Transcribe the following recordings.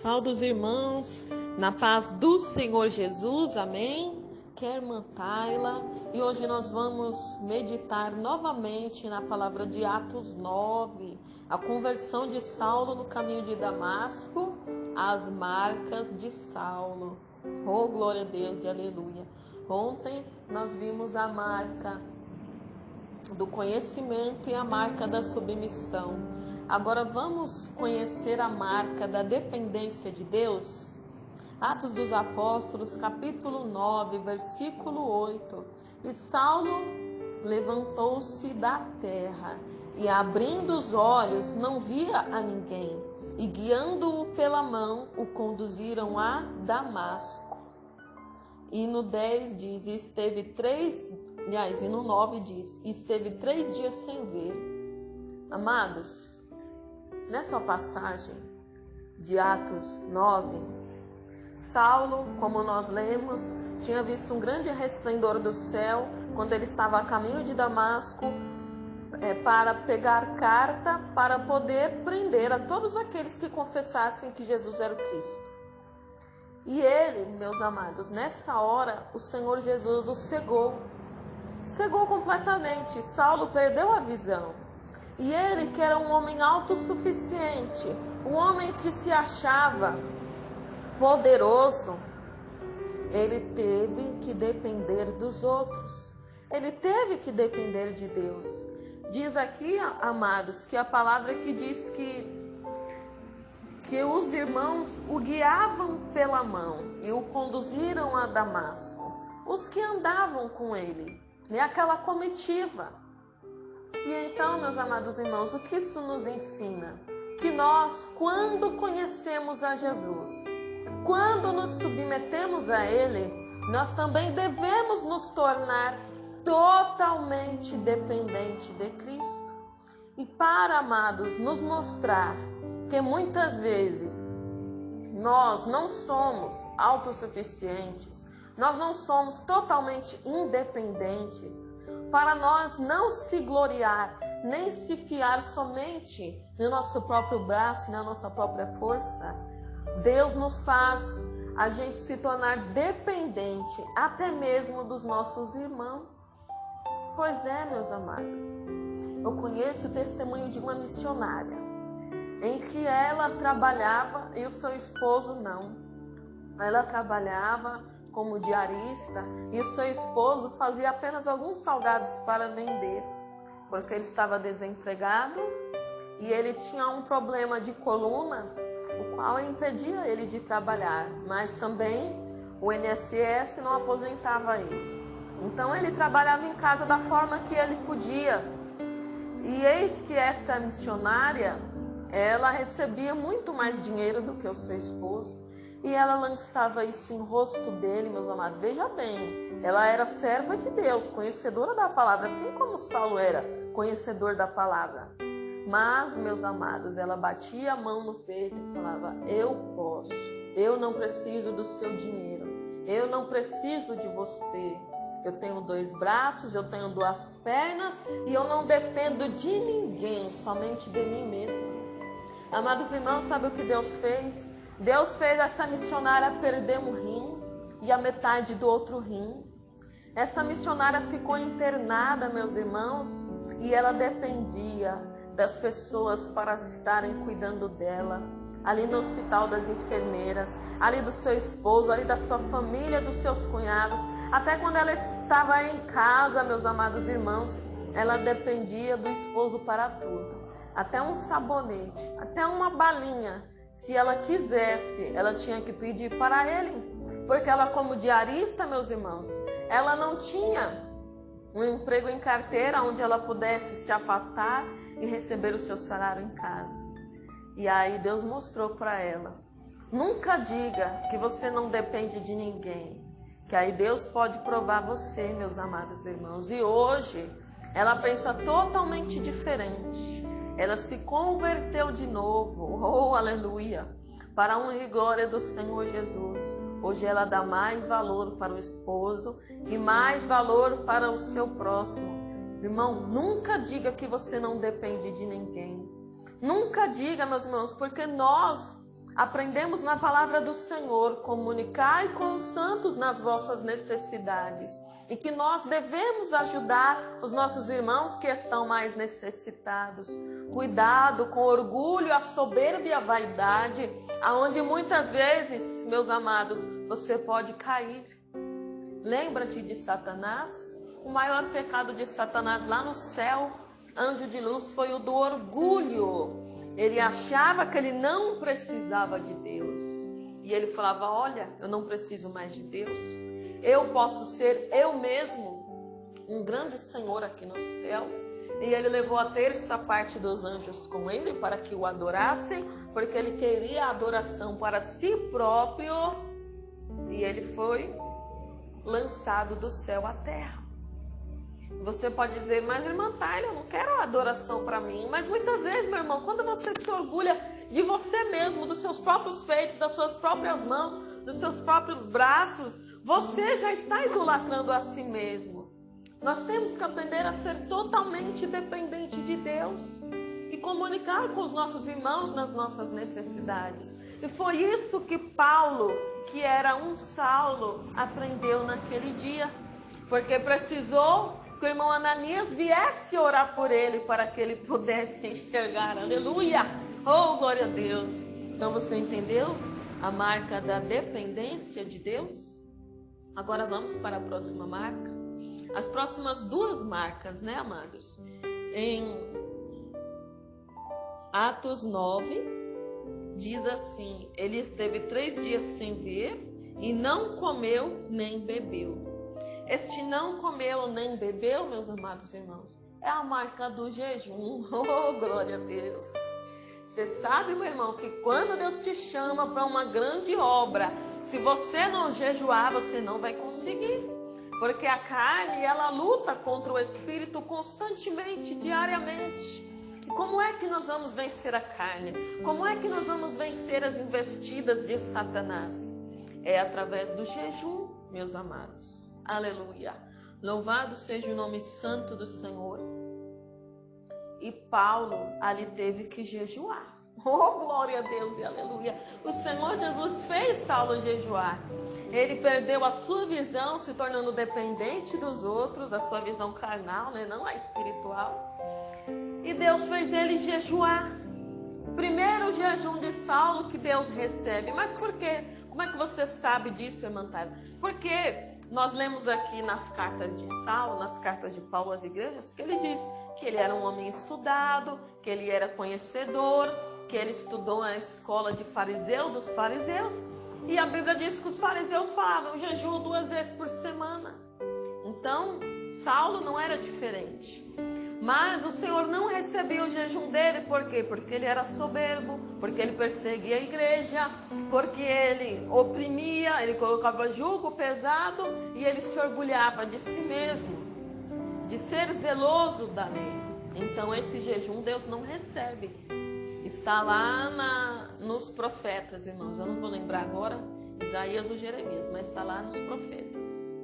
Saúde os irmãos, na paz do Senhor Jesus, amém? Que é a irmã Tayla, e hoje nós vamos meditar novamente na palavra de Atos 9, a conversão de Saulo no caminho de Damasco, as marcas de Saulo. Oh, glória a Deus e aleluia. Ontem nós vimos a marca do conhecimento e a marca da submissão. Agora vamos conhecer a marca da dependência de Deus? Atos dos Apóstolos, capítulo 9, versículo 8. E Saulo levantou-se da terra e, abrindo os olhos, não via a ninguém. E, guiando-o pela mão, o conduziram a Damasco. E no 10 diz, e no 9 diz, esteve 3 dias sem ver. Amados, nesta passagem de Atos 9, Saulo, como nós lemos, tinha visto um grande resplendor do céu quando ele estava a caminho de Damasco para pegar carta para poder prender a todos aqueles que confessassem que Jesus era o Cristo. E ele, meus amados, nessa hora o Senhor Jesus o cegou completamente. Saulo perdeu a visão. E ele, que era um homem autossuficiente, um homem que se achava poderoso, ele teve que depender dos outros. Ele teve que depender de Deus. Diz aqui, amados, que a palavra que diz que os irmãos o guiavam pela mão e o conduziram a Damasco. Os que andavam com ele, e aquela comitiva. E então, meus amados irmãos, o que isso nos ensina? Que nós, quando conhecemos a Jesus, quando nos submetemos a Ele, nós também devemos nos tornar totalmente dependentes de Cristo. E para, amados, nos mostrar que muitas vezes nós não somos autossuficientes, nós não somos totalmente independentes, para nós não se gloriar, nem se fiar somente no nosso próprio braço, na nossa própria força. Deus nos faz a gente se tornar dependente até mesmo dos nossos irmãos. Pois é, meus amados, eu conheço o testemunho de uma missionária, em que ela trabalhava e o seu esposo não. Ela trabalhava como diarista e o seu esposo fazia apenas alguns salgados para vender, porque ele estava desempregado e ele tinha um problema de coluna, o qual impedia ele de trabalhar, mas também o INSS não aposentava ele. Então ele trabalhava em casa da forma que ele podia. E eis que essa missionária, ela recebia muito mais dinheiro do que o seu esposo. E ela lançava isso em rosto dele, meus amados. Veja bem, ela era serva de Deus, conhecedora da palavra, assim como Saulo era conhecedor da palavra. Mas, meus amados, ela batia a mão no peito e falava: eu posso, eu não preciso do seu dinheiro, eu não preciso de você. Eu tenho 2 braços, eu tenho 2 pernas e eu não dependo de ninguém, somente de mim mesma. Amados irmãos, sabe o que Deus fez? Deus fez essa missionária perder um rim e a metade do outro rim. Essa missionária ficou internada, meus irmãos, e ela dependia das pessoas para estarem cuidando dela. Ali no hospital, das enfermeiras, ali do seu esposo, ali da sua família, dos seus cunhados. Até quando ela estava em casa, meus amados irmãos, ela dependia do esposo para tudo. Até um sabonete, até uma balinha. Se ela quisesse, ela tinha que pedir para ele. Porque ela, como diarista, meus irmãos, ela não tinha um emprego em carteira onde ela pudesse se afastar e receber o seu salário em casa. E aí Deus mostrou para ela: nunca diga que você não depende de ninguém, que aí Deus pode provar você, meus amados irmãos. E hoje ela pensa totalmente diferente. Ela se converteu de novo, oh aleluia, para a honra e glória do Senhor Jesus. Hoje ela dá mais valor para o esposo e mais valor para o seu próximo. Irmão, nunca diga que você não depende de ninguém. Nunca diga, meus irmãos, porque nós Aprendemos na palavra do Senhor, comunicai com os santos nas vossas necessidades, e que nós devemos ajudar os nossos irmãos que estão mais necessitados. Cuidado com o orgulho, a soberba e a vaidade, aonde muitas vezes, meus amados, você pode cair. Lembra-te de Satanás? O maior pecado de Satanás lá no céu, anjo de luz, foi o do orgulho. Ele achava que ele não precisava de Deus. E ele falava, olha, eu não preciso mais de Deus. Eu posso ser eu mesmo um grande Senhor aqui no céu. E ele levou a terça parte dos anjos com ele para que o adorassem, porque ele queria a adoração para si próprio. E ele foi lançado do céu à terra. Você pode dizer, mas irmã Tayla, eu não quero adoração para mim. Mas muitas vezes, meu irmão, quando você se orgulha de você mesmo, dos seus próprios feitos, das suas próprias mãos, dos seus próprios braços, você já está idolatrando a si mesmo. Nós temos que aprender a ser totalmente dependente de Deus e comunicar com os nossos irmãos nas nossas necessidades. E foi isso que Paulo, que era um Saulo, aprendeu naquele dia. Porque precisou que o irmão Ananias viesse orar por ele para que ele pudesse enxergar. Aleluia! Oh, glória a Deus! Então você entendeu a marca da dependência de Deus? Agora vamos para a próxima marca. As próximas duas marcas, né, amados? Em Atos 9, diz assim, ele esteve 3 dias sem ver e não comeu nem bebeu. Este não comeu nem bebeu, meus amados irmãos, é a marca do jejum. Oh, glória a Deus! Você sabe, meu irmão, que quando Deus te chama para uma grande obra, se você não jejuar, você não vai conseguir. Porque a carne, ela luta contra o espírito constantemente, diariamente. E como é que nós vamos vencer a carne? Como é que nós vamos vencer as investidas de Satanás? É através do jejum, meus amados. Aleluia. Louvado seja o nome santo do Senhor. E Paulo ali teve que jejuar. Oh, glória a Deus e aleluia. O Senhor Jesus fez Saulo jejuar. Ele perdeu a sua visão, se tornando dependente dos outros, a sua visão carnal, né? Não a espiritual. E Deus fez ele jejuar. Primeiro o jejum de Saulo que Deus recebe. Mas por quê? Como é que você sabe disso, irmã Tayla? Porque nós lemos aqui nas cartas de Saulo, nas cartas de Paulo às igrejas, que ele diz que ele era um homem estudado, que ele era conhecedor, que ele estudou na escola de fariseu, dos fariseus. E a Bíblia diz que os fariseus falavam jejum 2 vezes por semana. Então, Saulo não era diferente. Mas o Senhor não recebia o jejum dele, por quê? Porque ele era soberbo, porque ele perseguia a igreja, porque ele oprimia, ele colocava jugo pesado e ele se orgulhava de si mesmo, de ser zeloso da lei. Então esse jejum Deus não recebe. Está lá nos profetas, irmãos. Eu não vou lembrar agora Isaías ou Jeremias, mas está lá nos profetas.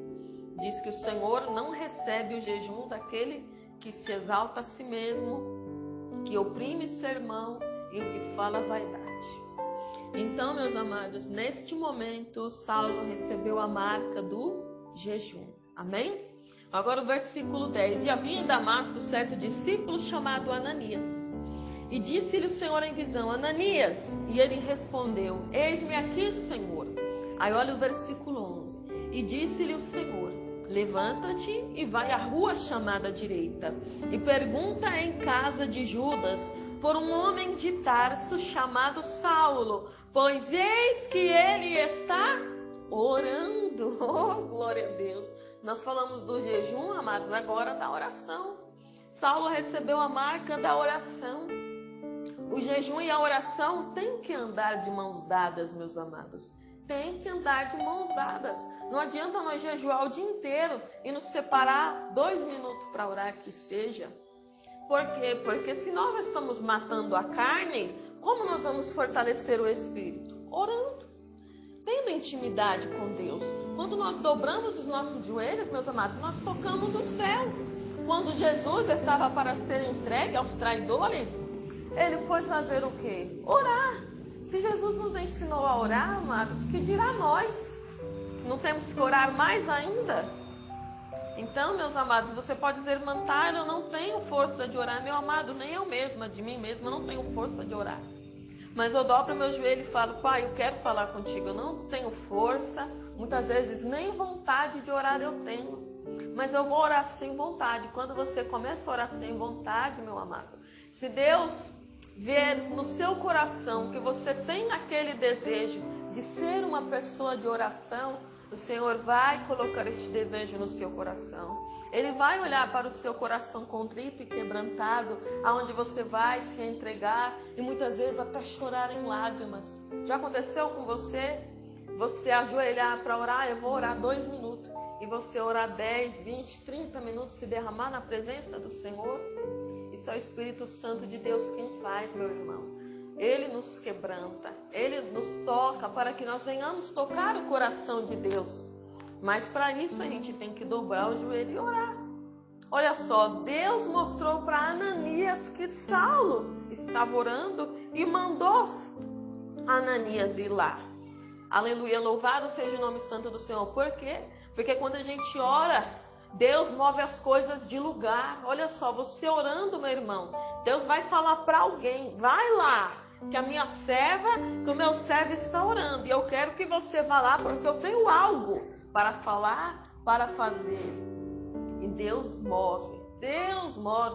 Diz que o Senhor não recebe o jejum daquele que se exalta a si mesmo, que oprime seu irmão e o que fala vaidade. Então, meus amados, neste momento, Saulo recebeu a marca do jejum. Amém? Agora o versículo 10. E havia em Damasco certo discípulo chamado Ananias. E disse-lhe o Senhor em visão, Ananias. E ele respondeu, eis-me aqui, Senhor. Aí olha o versículo 11. E disse-lhe o Senhor, levanta-te e vai à rua chamada direita, e pergunta em casa de Judas por um homem de Tarso chamado Saulo, pois eis que ele está orando. Oh, glória a Deus! Nós falamos do jejum, amados, agora da oração. Saulo recebeu a marca da oração. O jejum e a oração têm que andar de mãos dadas, meus amados. Tem que andar de mãos dadas. Não adianta nós jejuar o dia inteiro e nos separar 2 minutos para orar que seja. Por quê? Porque se nós estamos matando a carne, como nós vamos fortalecer o espírito? Orando, tendo intimidade com Deus. Quando nós dobramos os nossos joelhos, meus amados, nós tocamos o céu. Quando Jesus estava para ser entregue aos traidores, ele foi fazer o quê? Orar. Se Jesus nos orar, amados, que dirá nós? Não temos que orar mais ainda? Então, meus amados, você pode dizer, Mantar, eu não tenho força de orar. Meu amado, nem eu mesma, de mim mesma, não tenho força de orar. Mas eu dobro meu joelho e falo, Pai, eu quero falar contigo. Eu não tenho força, muitas vezes nem vontade de orar eu tenho. Mas eu vou orar sem vontade. Quando você começa a orar sem vontade, meu amado, se Deus ver no seu coração que você tem aquele desejo de ser uma pessoa de oração, o Senhor vai colocar este desejo no seu coração. Ele vai olhar para o seu coração contrito e quebrantado, aonde você vai se entregar e muitas vezes até chorar em lágrimas. Já aconteceu com você? Você ajoelhar para orar, eu vou orar 2 minutos. E você orar 10, 20, 30 minutos, se derramar na presença do Senhor. Isso é o Espírito Santo de Deus quem faz, meu irmão. Ele nos quebranta, Ele nos toca para que nós venhamos tocar o coração de Deus. Mas para isso a gente tem que dobrar o joelho e orar. Olha só, Deus mostrou para Ananias que Saulo estava orando e mandou Ananias ir lá. Aleluia, louvado seja o nome santo do Senhor. Por quê? Porque quando a gente ora, Deus move as coisas de lugar. Olha só, você orando, meu irmão, Deus vai falar para alguém, vai lá, que a minha serva, que o meu servo está orando. E eu quero que você vá lá, porque eu tenho algo para falar, para fazer. E Deus move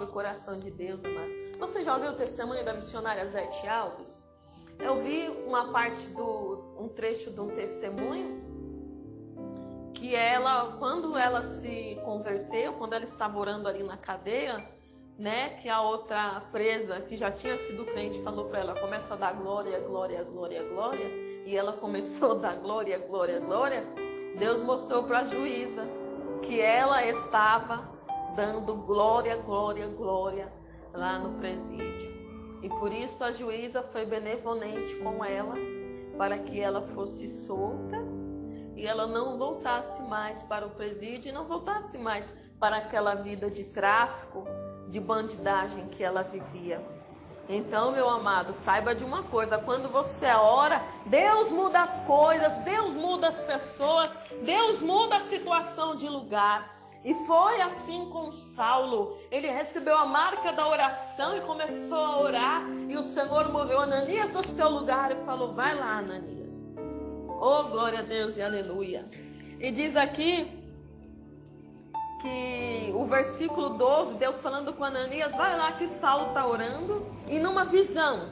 o coração de Deus, amado. Você já ouviu o testemunho da missionária Zete Alves? Eu vi uma parte um trecho de um testemunho, que ela, quando ela se converteu, quando ela estava orando ali na cadeia, né, que a outra presa, que já tinha sido crente, falou para ela, começa a dar glória, glória, glória, glória, e ela começou a dar glória, glória, glória. Deus mostrou para a juíza que ela estava dando glória, glória, glória lá no presídio. E por isso a juíza foi benevolente com ela, para que ela fosse solta e ela não voltasse mais para o presídio e não voltasse mais para aquela vida de tráfico, de bandidagem que ela vivia. Então, meu amado, saiba de uma coisa, quando você ora, Deus muda as coisas, Deus muda as pessoas, Deus muda a situação de lugar. E foi assim com Saulo. Ele recebeu a marca da oração e começou a orar. E o Senhor moveu Ananias do seu lugar e falou, vai lá, Ananias. Oh, glória a Deus e aleluia. E diz aqui que o versículo 12, Deus falando com Ananias, vai lá que Saulo está orando. E numa visão,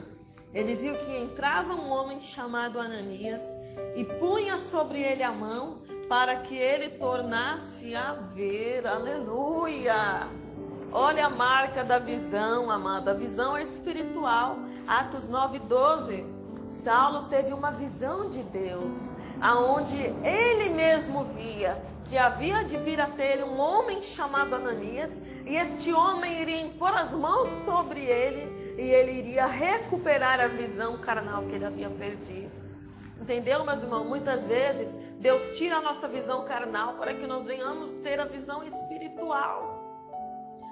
ele viu que entrava um homem chamado Ananias e punha sobre ele a mão para que ele tornasse a ver. Aleluia! Olha a marca da visão, amada. A visão é espiritual. Atos 9:12. Saulo teve uma visão de Deus, aonde ele mesmo via que havia de vir a ter um homem chamado Ananias, e este homem iria impor as mãos sobre ele, e ele iria recuperar a visão carnal que ele havia perdido. Entendeu, meus irmãos? Muitas vezes Deus tira a nossa visão carnal para que nós venhamos ter a visão espiritual.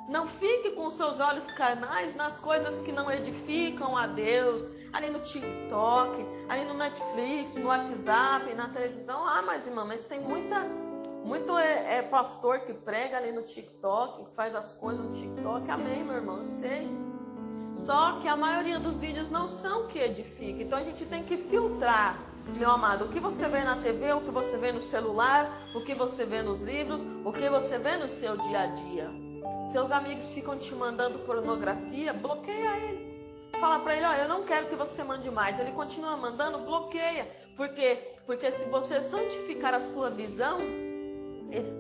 Não fique com seus olhos carnais nas coisas que não edificam a Deus, ali no TikTok, ali no Netflix, no WhatsApp, na televisão. Ah, mas irmã, mas tem muito pastor que prega ali no TikTok, que faz as coisas no TikTok. Amém, meu irmão, eu sei. Só que a maioria dos vídeos não são que edificam. Então a gente tem que filtrar, meu amado, o que você vê na TV, o que você vê no celular, o que você vê nos livros, o que você vê no seu dia a dia. Seus amigos ficam te mandando pornografia, bloqueia ele. Fala para ele, ó, eu não quero que você mande mais. Ele continua mandando, bloqueia. Por quê? Porque se você santificar a sua visão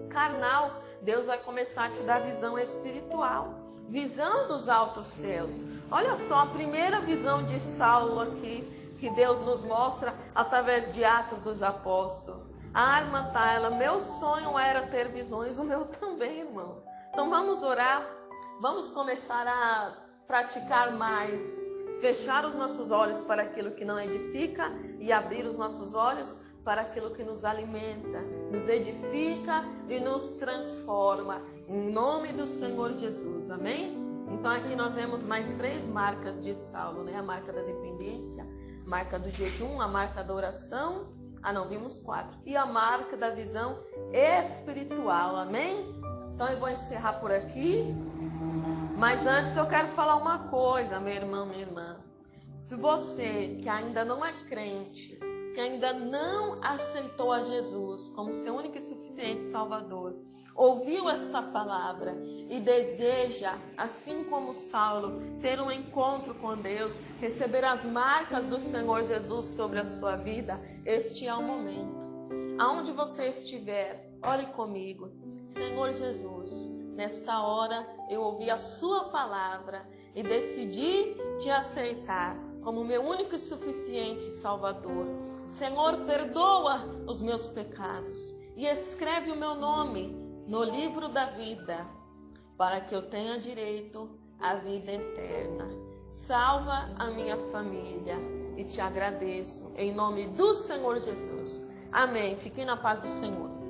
carnal, Deus vai começar a te dar visão espiritual. Visão dos altos céus. Olha só a primeira visão de Saulo aqui, que Deus nos mostra através de Atos dos Apóstolos. A irmã Tayla, meu sonho era ter visões, o meu também, irmão. Então vamos orar, vamos começar a praticar mais, fechar os nossos olhos para aquilo que não edifica e abrir os nossos olhos para aquilo que nos alimenta, nos edifica e nos transforma. Em nome do Senhor Jesus, amém? Então aqui nós vemos mais 3 marcas de Saulo, né? A marca da dependência, marca do jejum, a marca da oração. Vimos 4. E a marca da visão espiritual, amém? Então eu vou encerrar por aqui. Mas antes eu quero falar uma coisa, meu irmão, minha irmã. Se você que ainda não é crente, que ainda não aceitou a Jesus como seu único e suficiente Salvador, ouviu esta palavra e deseja, assim como Saulo, ter um encontro com Deus, receber as marcas do Senhor Jesus sobre a sua vida, este é o momento. Aonde você estiver, ore comigo. Senhor Jesus, nesta hora eu ouvi a sua palavra e decidi te aceitar como meu único e suficiente Salvador. Senhor, perdoa os meus pecados e escreve o meu nome no livro da vida, para que eu tenha direito à vida eterna. Salva a minha família e te agradeço em nome do Senhor Jesus. Amém. Fiquem na paz do Senhor.